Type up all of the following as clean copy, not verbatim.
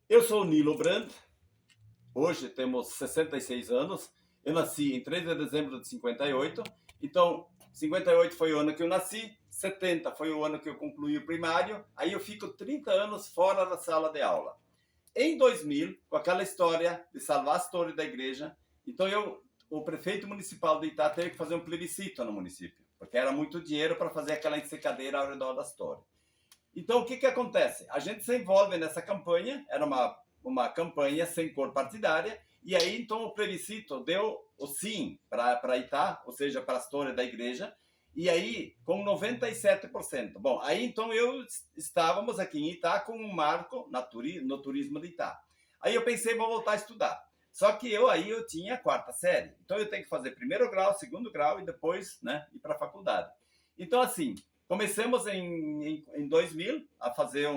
Eu sou o Nilo Brandt, hoje temos 66 anos. Eu nasci em 3 de dezembro de 58, então 58 foi o ano que eu nasci, 70 foi o ano que eu concluí o primário, aí eu fico 30 anos fora da sala de aula. Em 2000, com aquela história de salvar as torres da igreja, então o prefeito municipal de Itá teve que fazer um plebiscito no município, porque era muito dinheiro para fazer aquela ensecadeira ao redor das torres. Então, o que acontece? A gente se envolve nessa campanha, era uma campanha sem cor partidária, e aí, então, o plebiscito deu o sim para Itá, ou seja, para as torres da igreja, e aí, com 97%. Bom, aí, então, estávamos aqui em Itá com um marco no turismo de Itá. Aí eu pensei, vou voltar a estudar. Só que eu tinha a quarta série, então eu tenho que fazer primeiro grau, segundo grau e depois, né, ir para a faculdade. Então, assim, começamos em 2000 a fazer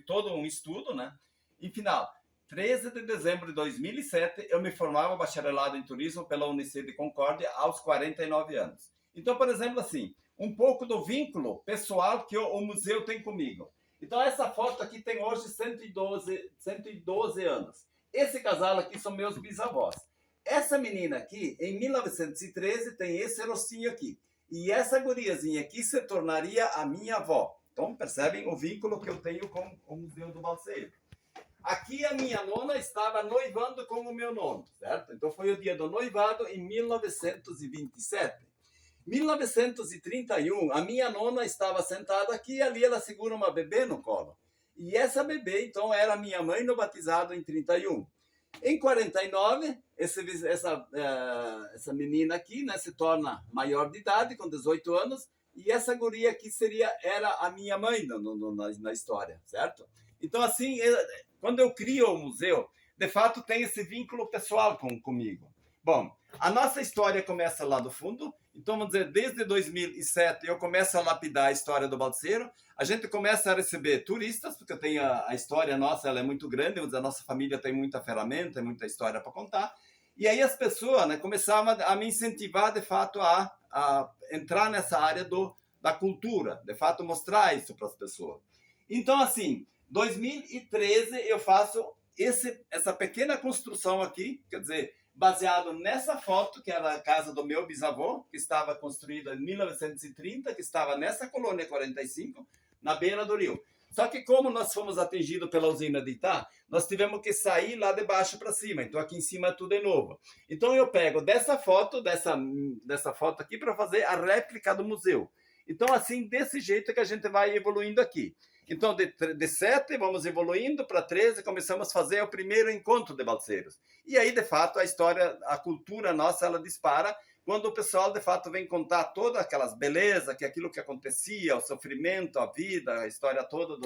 todo um estudo, né? E final, 13 de dezembro de 2007, eu me formava bacharelado em turismo pela Unicef de Concórdia aos 49 anos. Então, por exemplo, assim, um pouco do vínculo pessoal que o museu tem comigo. Então, essa foto aqui tem hoje 112 anos. Esse casal aqui são meus bisavós. Essa menina aqui, em 1913, tem esse rostinho aqui. E essa guriazinha aqui se tornaria a minha avó. Então, percebem o vínculo que eu tenho com o Museu do Balseiro. Aqui a minha nona estava noivando com o meu nono, certo? Então, foi o dia do noivado em 1927. 1931, a minha nona estava sentada aqui e ali ela segura uma bebê no colo. E essa bebê, então, era minha mãe no batizado em 31. Em 49, essa menina aqui, né, se torna maior de idade, com 18 anos, e essa guria aqui era a minha mãe na história, certo? Então, assim, quando eu crio o museu, de fato tem esse vínculo pessoal comigo. Bom, a nossa história começa lá do fundo, então vamos dizer, desde 2007 eu começo a lapidar a história do Balseiro, a gente começa a receber turistas, porque tem a história nossa, ela é muito grande, a nossa família tem muita ferramenta, muita história para contar, e aí as pessoas, né, começavam a me incentivar, de fato, a entrar nessa área da cultura, de fato, mostrar isso para as pessoas. Então, assim, 2013 eu faço essa pequena construção aqui, quer dizer, baseado nessa foto, que era a casa do meu bisavô, que estava construída em 1930, que estava nessa colônia 45, na beira do rio. Só que como nós fomos atingidos pela usina de Itá, nós tivemos que sair lá de baixo para cima. Então aqui em cima tudo é novo. Então eu pego dessa foto aqui para fazer a réplica do museu. Então assim, desse jeito que a gente vai evoluindo aqui. Então de 7 vamos evoluindo para 13, começamos a fazer o primeiro encontro de balseiros. E aí, de fato, a história, a cultura nossa, ela dispara quando o pessoal, de fato, vem contar todas aquelas belezas, que aquilo que acontecia, o sofrimento, a vida, a história toda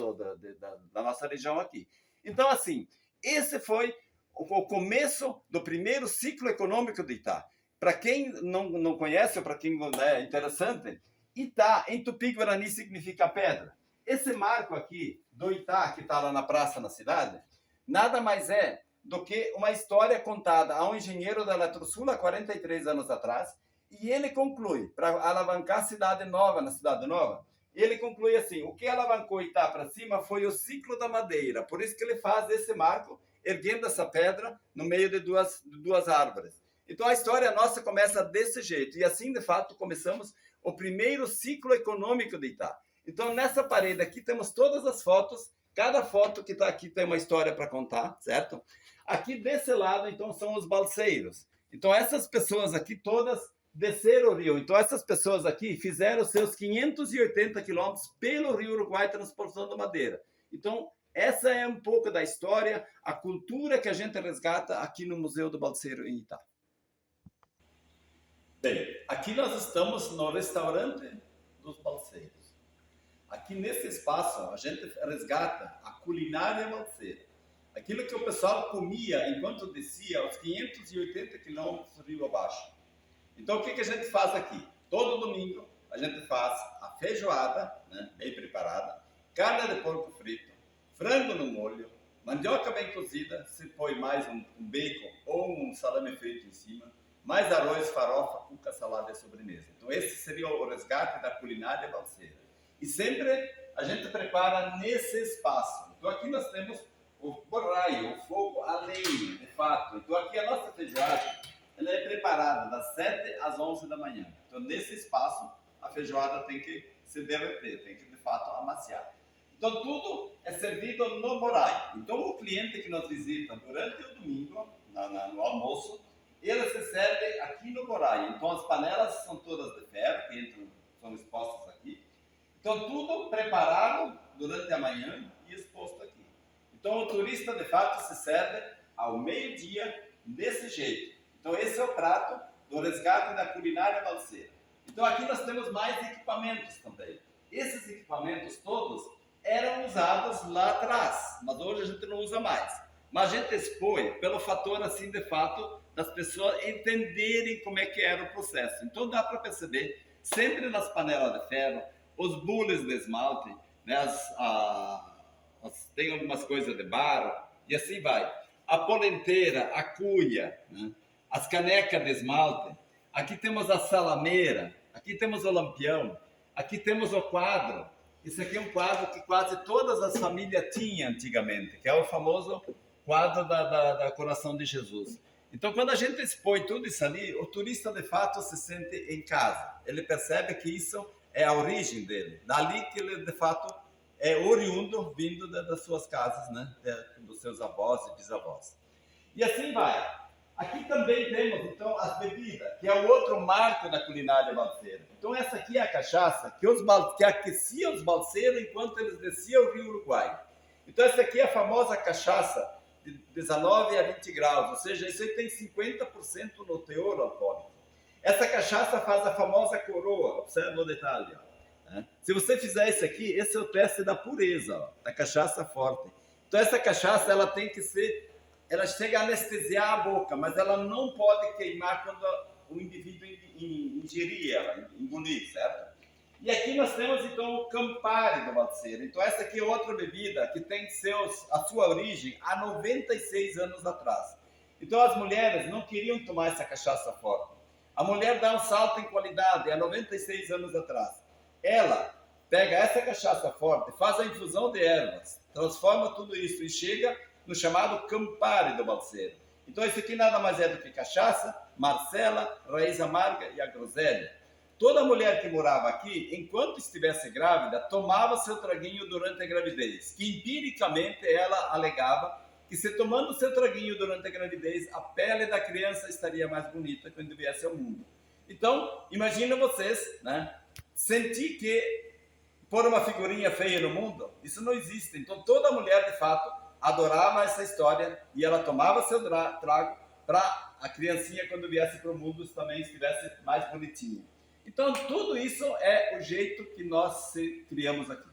da nossa região aqui. Então, assim, esse foi o começo do primeiro ciclo econômico de Itá. Para quem não conhece, ou para quem é interessante, Itá, em Tupi-Guarani, significa pedra. Esse marco aqui do Itá, que está lá na praça, na cidade, nada mais é do que uma história contada a um engenheiro da Eletrosul há 43 anos atrás, e ele conclui, para alavancar a cidade nova, na cidade nova, ele conclui assim, o que alavancou Itá para cima foi o ciclo da madeira, por isso que ele faz esse marco, erguendo essa pedra no meio de duas árvores. Então a história nossa começa desse jeito, e assim, de fato, começamos o primeiro ciclo econômico de Itá. Então, nessa parede aqui temos todas as fotos. Cada foto que está aqui tem uma história para contar, certo? Aqui desse lado, então, são os balseiros. Então, essas pessoas aqui todas desceram o rio. Então, essas pessoas aqui fizeram seus 580 quilômetros pelo rio Uruguai transportando madeira. Então, essa é um pouco da história, a cultura que a gente resgata aqui no Museu do Balseiro em Itá. Bem, aqui nós estamos no restaurante dos balseiros. Aqui nesse espaço, a gente resgata a culinária balseira. Aquilo que o pessoal comia enquanto descia os 580 quilômetros rio abaixo. Então, o que a gente faz aqui? Todo domingo, a gente faz a feijoada, né, bem preparada, carne de porco frito, frango no molho, mandioca bem cozida, se põe mais um bacon ou um salame frito em cima, mais arroz, farofa, cuca, salada e sobremesa. Então, esse seria o resgate da culinária balseira. E sempre a gente prepara nesse espaço. Então aqui nós temos o borraio. das 7 às 11 da manhã. Então, nesse espaço, a feijoada tem que se derreter, tem que, de fato, amaciar. Então, tudo é servido no morai. Então, o cliente que nos visita durante o domingo, no almoço, ele se serve aqui no morai. Então, as panelas são todas de ferro, que entram, são expostas aqui. Então, tudo preparado durante a manhã e exposto aqui. Então, o turista, de fato, se serve ao meio-dia desse jeito. Então, esse é o prato do resgate da culinária balseira. Então, aqui nós temos mais equipamentos também. Esses equipamentos todos eram usados lá atrás, mas hoje a gente não usa mais. Mas a gente expõe pelo fator, assim, de fato, das pessoas entenderem como é que era o processo. Então, dá para perceber, sempre nas panelas de ferro, os bules de esmalte, né, tem algumas coisas de barro, e assim vai. A polenteira, a cuia, né, as canecas de esmalte, aqui temos a salameira, aqui temos o lampião, aqui temos o quadro. Isso aqui é um quadro que quase todas as famílias tinham antigamente, que é o famoso quadro da Coração de Jesus. Então, quando a gente expõe tudo isso ali, o turista, de fato, se sente em casa. Ele percebe que isso é a origem dele. Dali que ele, de fato, é oriundo, vindo das suas casas, né? Dos seus avós e bisavós. E assim vai. Aqui também temos, então, as bebidas, que é o outro marco da culinária balseira. Então, essa aqui é a cachaça que aquecia os balseiros enquanto eles desciam o rio Uruguai. Então, essa aqui é a famosa cachaça de 19 a 20 graus, ou seja, isso aí tem 50% no teor alcoólico. Essa cachaça faz a famosa coroa, observa o detalhe. Ó. Se você fizer isso aqui, esse é o teste da pureza, ó, da cachaça forte. Então, essa cachaça, ela tem que ser... Ela chega a anestesiar a boca, mas ela não pode queimar quando o indivíduo ingerir ela, engolir, certo? E aqui nós temos, então, o Campari do balseiro. Então, essa aqui é outra bebida que tem a sua origem há 96 anos atrás. Então, as mulheres não queriam tomar essa cachaça forte. A mulher dá um salto em qualidade há 96 anos atrás. Ela pega essa cachaça forte, faz a infusão de ervas, transforma tudo isso e chega no chamado Campari do balseiro. Então, isso aqui nada mais é do que cachaça, marcela, raiz amarga e a groselha. Toda mulher que morava aqui, enquanto estivesse grávida, tomava seu traguinho durante a gravidez, que empiricamente ela alegava que se tomando seu traguinho durante a gravidez, a pele da criança estaria mais bonita quando viesse ao mundo. Então, imagina vocês, né, sentir que pôr uma figurinha feia no mundo, isso não existe. Então, toda mulher, de fato, adorava essa história e ela tomava seu trago para a criancinha, quando viesse para o mundo, também estivesse mais bonitinha. Então, tudo isso é o jeito que nós criamos aqui.